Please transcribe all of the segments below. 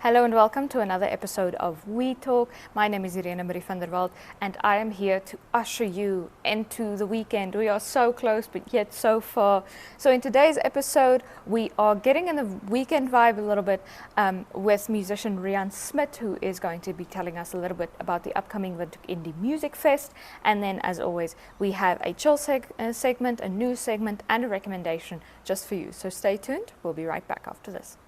Hello and welcome to another episode of We Talk. My name is Irene Marie van der Walt and I am here to usher you into the weekend. We are so close but yet so far. So in today's episode we are getting in the weekend vibe a little bit with musician Riaan Smith, who is going to be telling us a little bit about the upcoming Windhoek Indie Music Fest. And then as always we have a chill segment, a news segment and a recommendation just for you. So stay tuned, we'll be right back after this.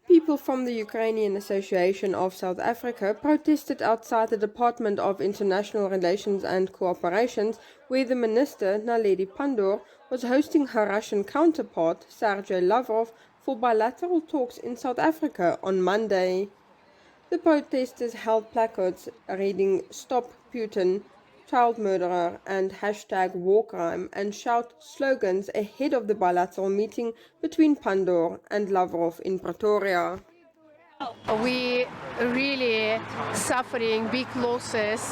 People from the Ukrainian Association of South Africa protested outside the Department of International Relations and Cooperation, where the minister, Naledi Pandor, was hosting her Russian counterpart, Sergei Lavrov, for bilateral talks in South Africa on Monday. The protesters held placards reading "Stop Putin," "Child Murderer," and #WarCrime and shout slogans ahead of the bilateral meeting between Pandor and Lavrov in Pretoria. We really suffering big losses,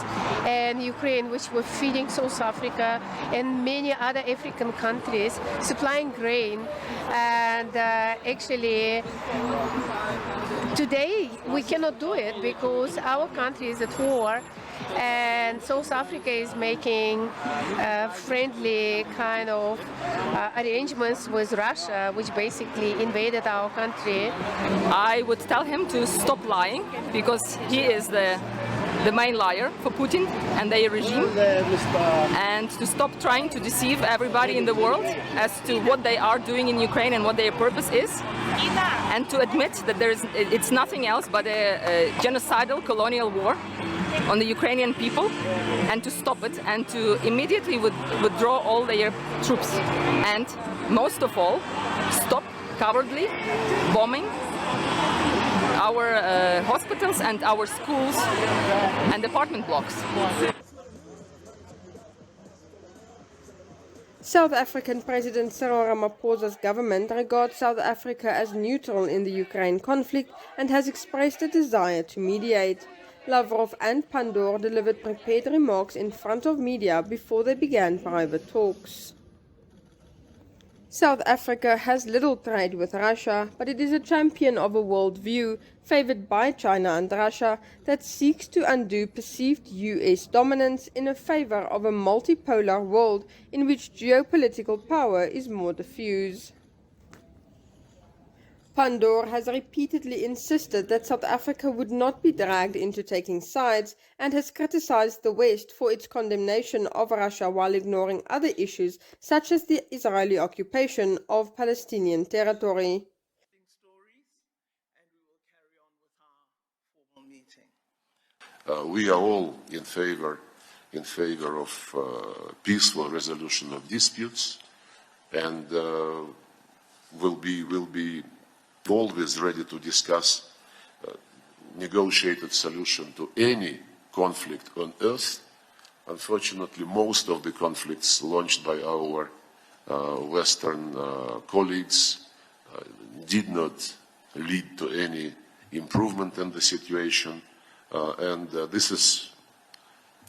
and Ukraine, which were feeding South Africa and many other African countries, supplying grain, and actually today we cannot do it because our country is at war. And South Africa is making friendly kind of arrangements with Russia, which basically invaded our country. I would tell him to stop lying, because he is the main liar for Putin and their regime, and to stop trying to deceive everybody in the world as to what they are doing in Ukraine and what their purpose is, and to admit that it's nothing else but a genocidal colonial war on the Ukrainian people, and to stop it and to immediately withdraw all their troops, and most of all stop cowardly bombing our hospitals and our schools and apartment blocks. South African President Cyril Ramaphosa's government regards South Africa as neutral in the Ukraine conflict and has expressed a desire to mediate. Lavrov and Pandor delivered prepared remarks in front of media before they began private talks. South Africa has little trade with Russia, but it is a champion of a world view favored by China and Russia that seeks to undo perceived US dominance in favor of a multipolar world in which geopolitical power is more diffuse. Pandor has repeatedly insisted that South Africa would not be dragged into taking sides and has criticized the West for its condemnation of Russia while ignoring other issues such as the Israeli occupation of Palestinian territory. We are all in favor of peaceful resolution of disputes, and will be always ready to discuss negotiated solution to any conflict on earth. Unfortunately, most of the conflicts launched by our Western colleagues did not lead to any improvement in the situation, and this is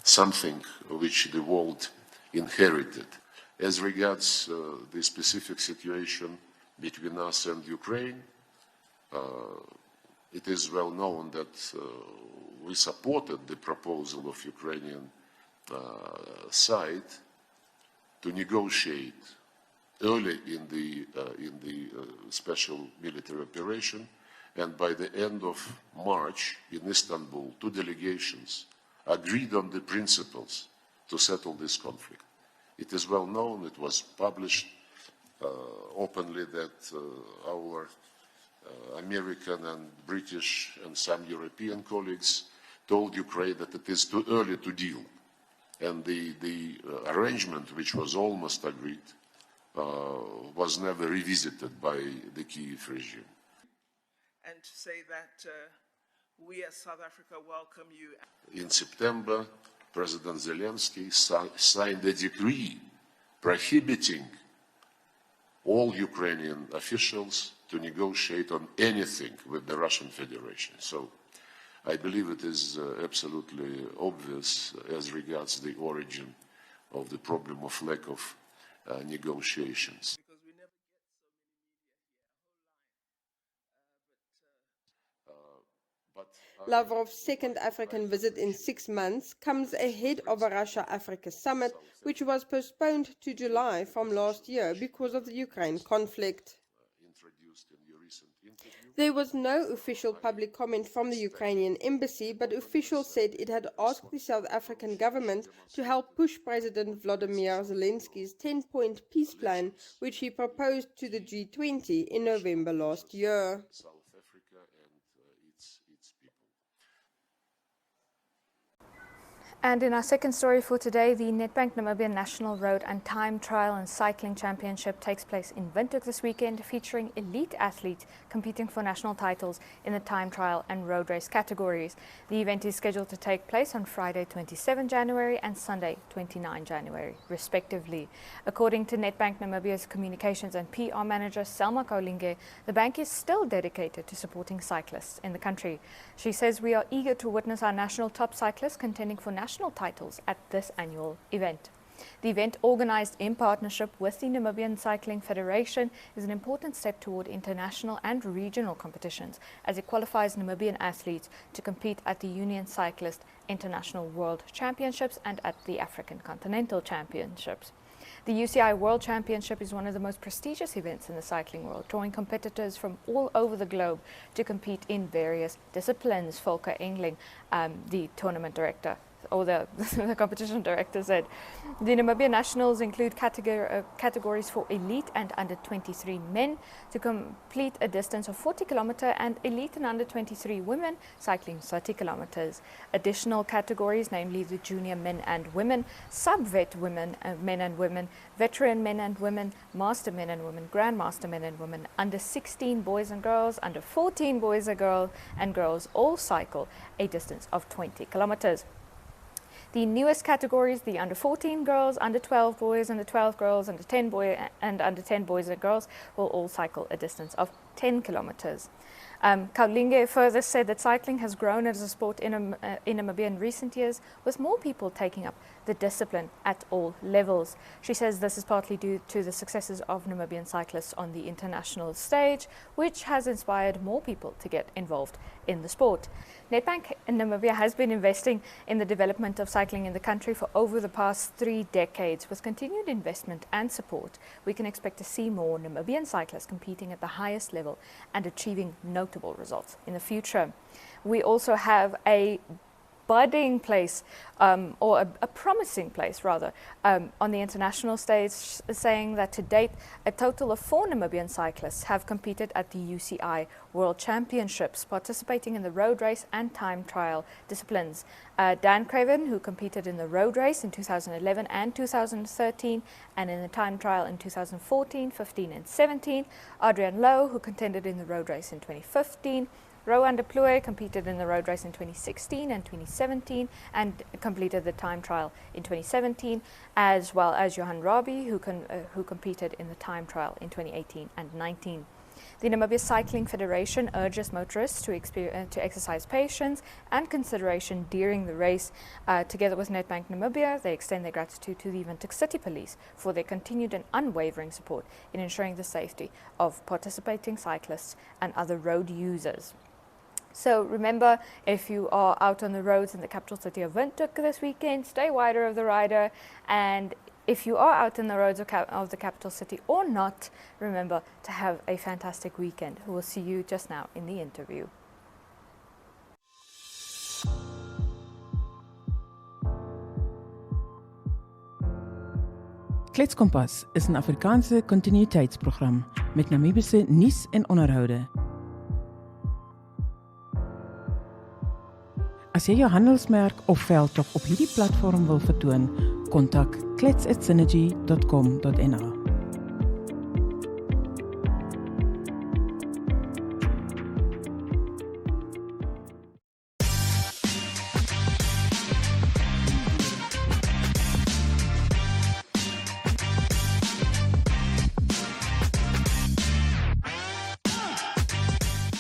something which the world inherited. As regards the specific situation between us and Ukraine, It is well known that we supported the proposal of Ukrainian side to negotiate early in the special military operation, and by the end of March in Istanbul, two delegations agreed on the principles to settle this conflict. It is well known, it was published openly that our American and British and some European colleagues told Ukraine that it is too early to deal. And the arrangement, which was almost agreed, was never revisited by the Kyiv regime. And to say that we as South Africa welcome you. In September, President Zelensky signed a decree prohibiting all Ukrainian officials to negotiate on anything with the Russian Federation. So I believe it is absolutely obvious as regards the origin of the problem of lack of negotiations. Lavrov's second African visit in 6 months comes ahead of a Russia-Africa summit, which was postponed to July from last year because of the Ukraine conflict. There was no official public comment from the Ukrainian embassy, but officials said it had asked the South African government to help push President Volodymyr Zelensky's 10-point peace plan, which he proposed to the G20 in November last year. And in our second story for today, the Nedbank Namibia National Road and Time Trial and Cycling Championship takes place in Windhoek this weekend, featuring elite athletes competing for national titles in the time trial and road race categories. The event is scheduled to take place on Friday 27 January and Sunday 29 January, respectively. According to Nedbank Namibia's communications and PR manager Selma Kaulinge, the bank is still dedicated to supporting cyclists in the country. She says, "We are eager to witness our national top cyclists contending for national titles at this annual event." The event, organized in partnership with the Namibian Cycling Federation, is an important step toward international and regional competitions as it qualifies Namibian athletes to compete at the Union Cyclist International World Championships and at the African Continental Championships. The UCI World Championship is one of the most prestigious events in the cycling world, drawing competitors from all over the globe to compete in various disciplines. Volker Engling, the tournament director, or the competition director, said. The Namibia Nationals include categories for elite and under 23 men to complete a distance of 40 kilometers, and elite and under 23 women cycling 30 kilometers. Additional categories, namely the junior men and women, sub-vet women, men and women, veteran men and women, master men and women, grandmaster men and women, under 16 boys and girls, under 14 boys and girls, all cycle a distance of 20 kilometers. The newest categories, the under 14 girls, under 12 boys, under 12 girls, under 10 boys and under 10 boys and girls will all cycle a distance of 10 kilometers. Kaulinge further said that cycling has grown as a sport in Namibia in recent years, with more people taking up the discipline at all levels. She says this is partly due to the successes of Namibian cyclists on the international stage, which has inspired more people to get involved in the sport. Nedbank in Namibia has been investing in the development of cycling in the country for over the past 3 decades. With continued investment and support, we can expect to see more Namibian cyclists competing at the highest level and achieving notable results in the future. We also have a budding place, or a promising place rather, on the international stage, saying that to date a total of 4 Namibian cyclists have competed at the UCI World Championships, participating in the road race and time trial disciplines. Dan Craven, who competed in the road race in 2011 and 2013, and in the time trial in 2014, 15 and 17. Adrian Lowe, who contended in the road race in 2015. Rowan de Plooy competed in the road race in 2016 and 2017 and completed the time trial in 2017, as well as Johan Rabi, who competed in the time trial in 2018 and 19. The Namibia Cycling Federation urges motorists to exercise patience and consideration during the race. Together with Nedbank Namibia, they extend their gratitude to the Windhoek City Police for their continued and unwavering support in ensuring the safety of participating cyclists and other road users. So remember, if you are out on the roads in the capital city of Windhoek this weekend, stay wider of the rider. And if you are out in the roads of the capital city or not, remember to have a fantastic weekend. We'll see you just now in the interview. Kletskompas is 'n Afrikaanse kontinuïteitsprogram met Namibiese nuus en onderhoude. As jy jou handelsmerk of veldtog op hierdie platform wil vertoon, kontak klets@synergy.com.na.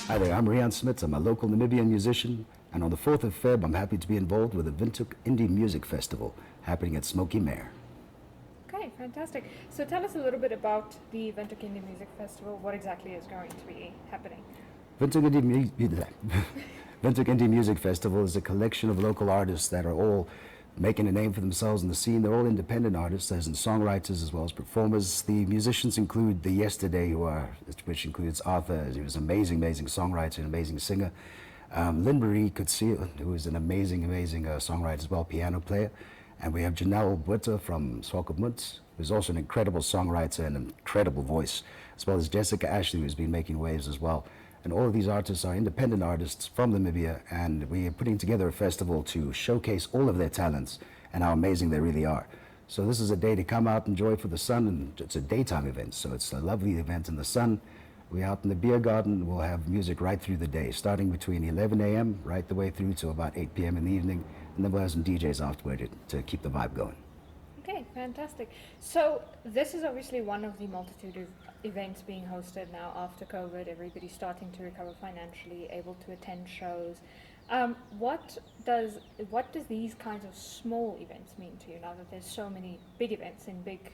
Hi there, I'm Riaan Smith. I'm a local Namibian musician, and on the 4th of Feb, I'm happy to be involved with the Windhoek Indie Music Festival happening at Smoky Mare. Okay, fantastic. So tell us a little bit about the Windhoek Indie Music Festival. What exactly is going to be happening? Windhoek Indie Music Festival is a collection of local artists that are all making a name for themselves in the scene. They're all independent artists, as in songwriters as well as performers. The musicians include the Yesterday, which includes Arthur, he was an amazing songwriter and amazing singer. Irene Marie, who is an amazing songwriter as well, piano player. And we have Janelle Butter from Swakopmund, who's also an incredible songwriter and an incredible voice, as well as Jessica Ashley, who's been making waves as well. And all of these artists are independent artists from Namibia, and we are putting together a festival to showcase all of their talents and how amazing they really are. So this is a day to come out, enjoy it for the sun, and it's a daytime event, so it's a lovely event in the sun. We're out in the beer garden. We'll have music right through the day, starting between 11 a.m. right the way through to about 8 p.m. in the evening, and then we'll have some DJs afterward to keep the vibe going. Okay, fantastic. So this is obviously one of the multitude of events being hosted now after COVID. Everybody's starting to recover financially, able to attend shows. What does these kinds of small events mean to you now that there's so many big events in big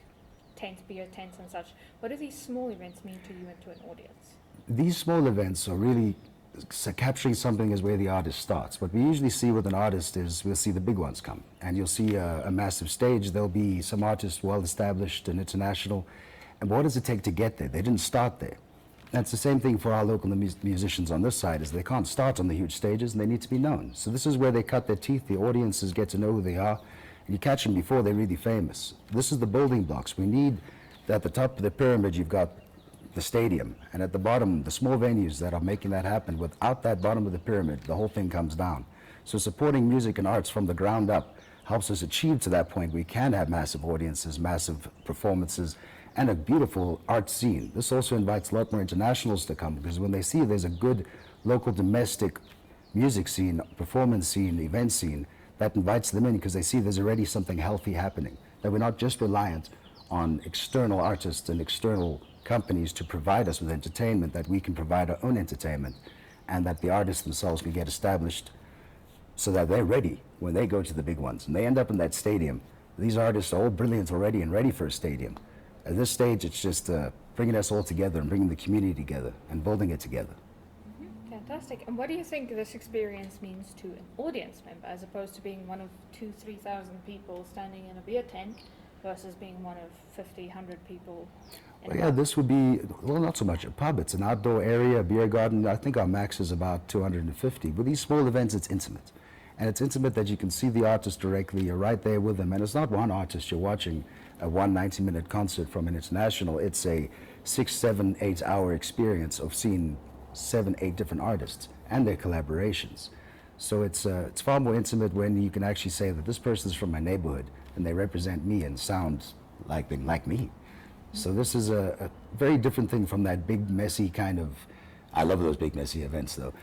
tents, beer tents and such? What do these small events mean to you and to an audience? These small events are really capturing something is where the artist starts. What we usually see with an artist is we'll see the big ones come, and you'll see a massive stage. There'll be some artists well established and international, and what does it take to get there? They didn't start there. That's the same thing for our local musicians on this side, is they can't start on the huge stages and they need to be known. So this is where they cut their teeth, the audiences get to know who they are, and you catch them before they're really famous. This is the building blocks. We need, at the top of the pyramid, you've got the stadium, and at the bottom, the small venues that are making that happen. Without that bottom of the pyramid, the whole thing comes down. So supporting music and arts from the ground up helps us achieve to that point. We can have massive audiences, massive performances, and a beautiful art scene. This also invites a lot more internationals to come, because when they see there's a good local domestic music scene, performance scene, event scene, that invites them in because they see there's already something healthy happening, that we're not just reliant on external artists and external companies to provide us with entertainment, that we can provide our own entertainment, and that the artists themselves can get established so that they're ready when they go to the big ones. And they end up in that stadium. These artists are all brilliant already and ready for a stadium. At this stage, it's just bringing us all together and bringing the community together and building it together. Fantastic. And what do you think this experience means to an audience member, as opposed to being one of 2,000-3,000 people standing in a beer tent versus being one of 50, 100 people? Well, yeah, this would be, well, not so much a pub. It's an outdoor area, a beer garden. I think our max is about 250. With these small events, it's intimate. And it's intimate that you can see the artist directly. You're right there with them. And it's not one artist you're watching, a 90-minute concert from an international. It's a 6, 7, 8 hour experience of seeing 7, 8 different artists and their collaborations. So it's far more intimate when you can actually say that this person's from my neighborhood and they represent me and sound like me. So this is a very different thing from that big, messy kind of, I love those big, messy events though.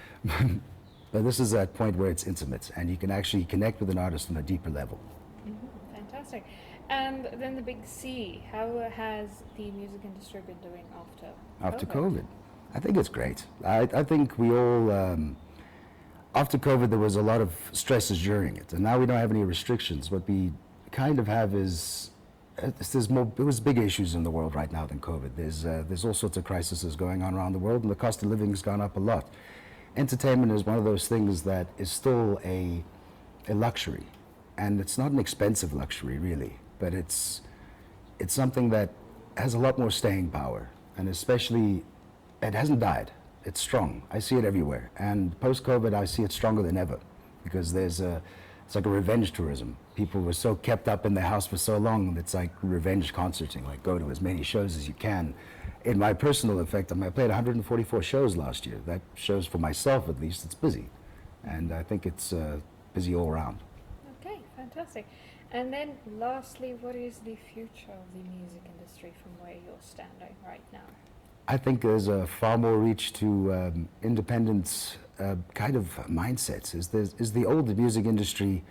But this is that point where it's intimate and you can actually connect with an artist on a deeper level. Mm-hmm. Fantastic. And then the big C, how has the music industry been doing after COVID? I think it's great. I think we all, after COVID, there was a lot of stresses during it, and now we don't have any restrictions. What we kind of have is, there's bigger issues in the world right now than COVID. There's all sorts of crises going on around the world, and the cost of living has gone up a lot. Entertainment is one of those things that is still a luxury, and it's not an expensive luxury really, but it's something that has a lot more staying power, and especially it hasn't died. It's strong. I see it everywhere, and post-COVID I see it stronger than ever, because it's like a revenge tourism. People were so kept up in their house for so long, it's like revenge concerting, like go to as many shows as you can. In my personal effect, I played 144 shows last year. That shows, for myself at least, it's busy, and I think it's busy all around. Okay, fantastic. And then lastly, what is the future of the music industry from where you're standing right now? I think there's a far more reach to independent kind of mindsets. Is the old music industry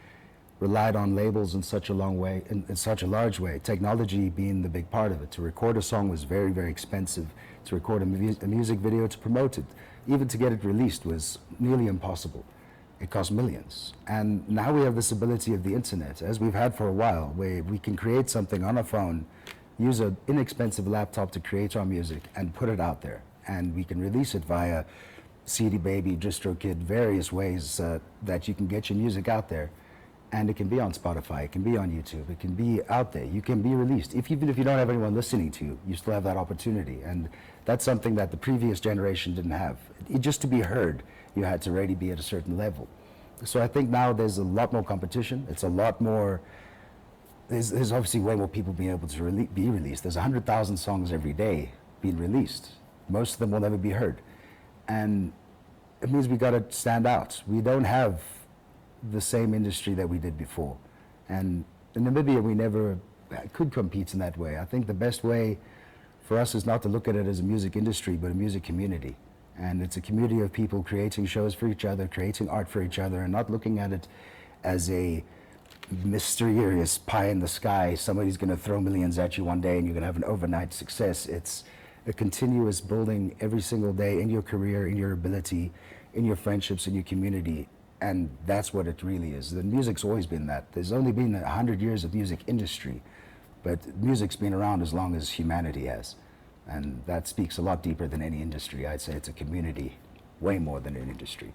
relied on labels in such a long way, in such a large way, technology being the big part of it. To record a song was very, very expensive. To record a music video, to promote it, even to get it released, was nearly impossible. It cost millions. And now we have this ability of the internet, as we've had for a while, where we can create something on a phone, use an inexpensive laptop to create our music and put it out there. And we can release it via CD Baby, DistroKid, various ways that you can get your music out there. And it can be on Spotify, it can be on YouTube, it can be out there, you can be released. Even if you don't have anyone listening to you, you still have that opportunity. And that's something that the previous generation didn't have. Just to be heard, you had to already be at a certain level. So I think now there's a lot more competition. It's a lot more, there's obviously way more people being able to be released. There's 100,000 songs every day being released. Most of them will never be heard. And it means we gotta stand out. We don't have the same industry that we did before. And in Namibia, we never could compete in that way. I think the best way for us is not to look at it as a music industry, but a music community. And it's a community of people creating shows for each other, creating art for each other, and not looking at it as a mysterious pie in the sky. Somebody's gonna throw millions at you one day and you're gonna have an overnight success. It's a continuous building every single day in your career, in your ability, in your friendships, in your community. And that's what it really is. The music's always been that. There's only been 100 years of music industry, but music's been around as long as humanity has. And that speaks a lot deeper than any industry. I'd say it's a community, way more than an industry.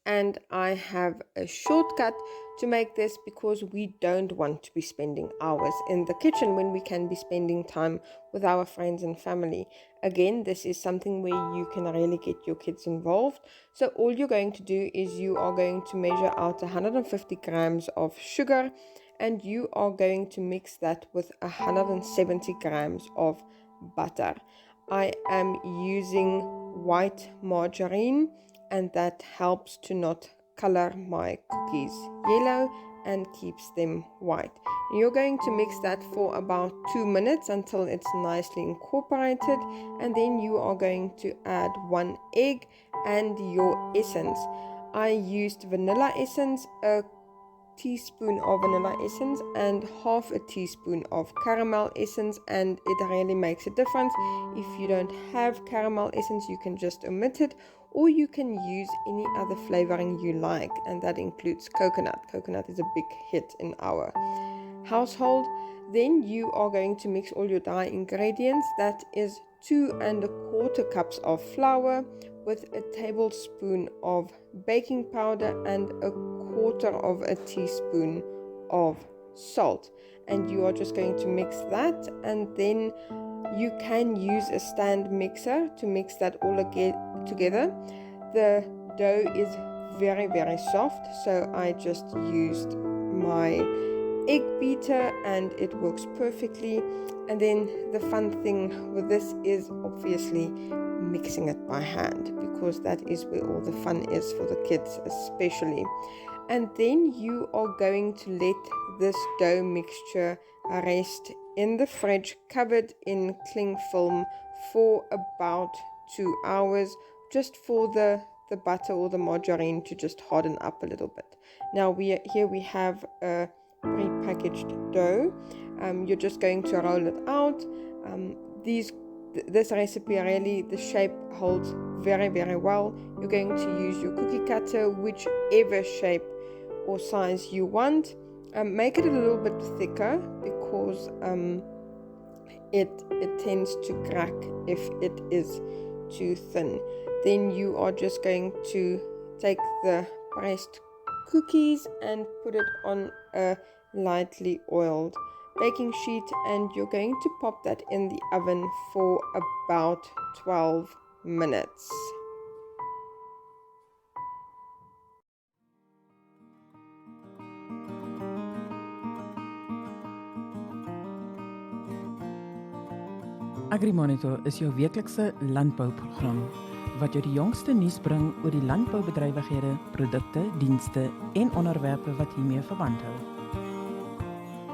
And I have a shortcut to make this, because we don't want to be spending hours in the kitchen when we can be spending time with our friends and family. Again, this is something where you can really get your kids involved. So all you're going to do is you are going to measure out 150 grams of sugar, and you are going to mix that with 170 grams of butter. I am using white margarine, and that helps to not color my cookies yellow, and keeps them white. You're going to mix that for about 2 minutes until it's nicely incorporated, and then you are going to add 1 egg and your essence. I used vanilla essence, a teaspoon of vanilla essence and half a teaspoon of caramel essence, and it really makes a difference. If you don't have caramel essence, you can just omit it, or you can use any other flavoring you like, and that includes coconut. Coconut is a big hit in our household. Then you are going to mix all your dry ingredients. That is 2 1/4 cups of flour with a tablespoon of baking powder and a 1/4 of a teaspoon of salt, and you are just going to mix that, and then you can use a stand mixer to mix that all together. The dough is very, very soft, so I just used my egg beater and it works perfectly. And then the fun thing with this is obviously mixing it by hand, because that is where all the fun is for the kids especially. And then you are going to let this dough mixture rest in the fridge covered in cling film for about 2 hours, just for the butter or the margarine to just harden up a little bit. Now here we have a pre-packaged dough. You're just going to roll it out. This recipe really, the shape holds very, very well. You're going to use your cookie cutter, whichever shape or size you want. Make it a little bit thicker, because it tends to crack if it is too thin. Then you are just going to take the pressed cookies and put it on a lightly oiled baking sheet, and you're going to pop that in the oven for about 12 minutes. AgriMonitor is jou weeklikse landbouprogram wat jou die jongste nuus bring oor die landboubedrywighede, produkte, dienste en onderwerpe wat hiermee verband hou.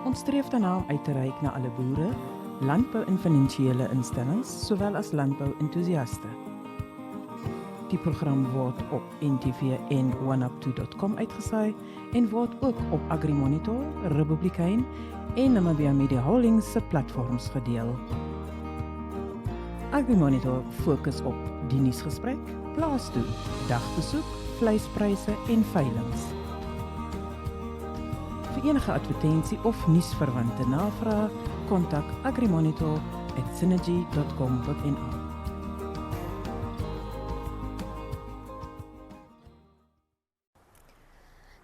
Ons streef daarna om uit te reik na alle boere, landbou- en finansiële instellings, sowel as landbou-entoesiaste. Die program word op NTV en oneup2.com uitgesaai en word ook op AgriMonitor, Republikein en Namibia Media Holdings se platforms gedeel. AgriMonitor fokus op die nuusgesprek, plaastoe, dagbesoek, vleispryse en veilings. Vir enige advertensie of nuusverwante navrae, kontak agrimonitor@synergy.com.na.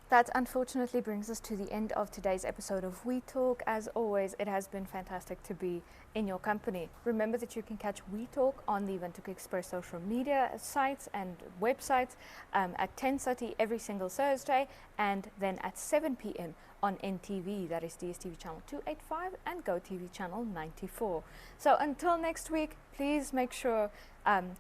That unfortunately brings us to the end of today's episode of We Talk. As always, it has been fantastic to be in your company. Remember that you can catch We Talk on the Windhoek Express social media sites and websites at 10:30 every single Thursday, and then at 7 p.m. on NTV, that is DSTV channel 285 and GoTV channel 94. So until next week, please make sure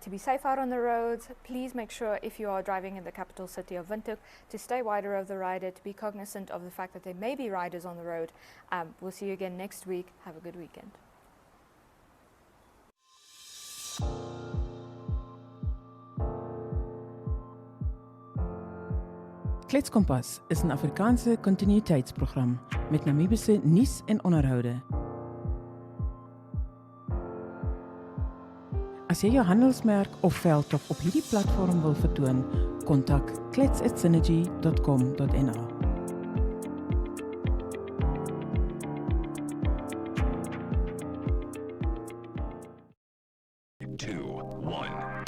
to be safe out on the roads. Please make sure, if you are driving in the capital city of Windhoek, to stay wider of the rider, to be cognizant of the fact that there may be riders on the road. We'll see you again next week. Have a good weekend. Kletskompas is 'n Afrikaanse kontinuïteitsprogram met Namibiese nuus en onderhoude. As jy jou handelsmerk of veldtog op hierdie platform wil vertoon, kontak klets@synergy.com.na. 2, 1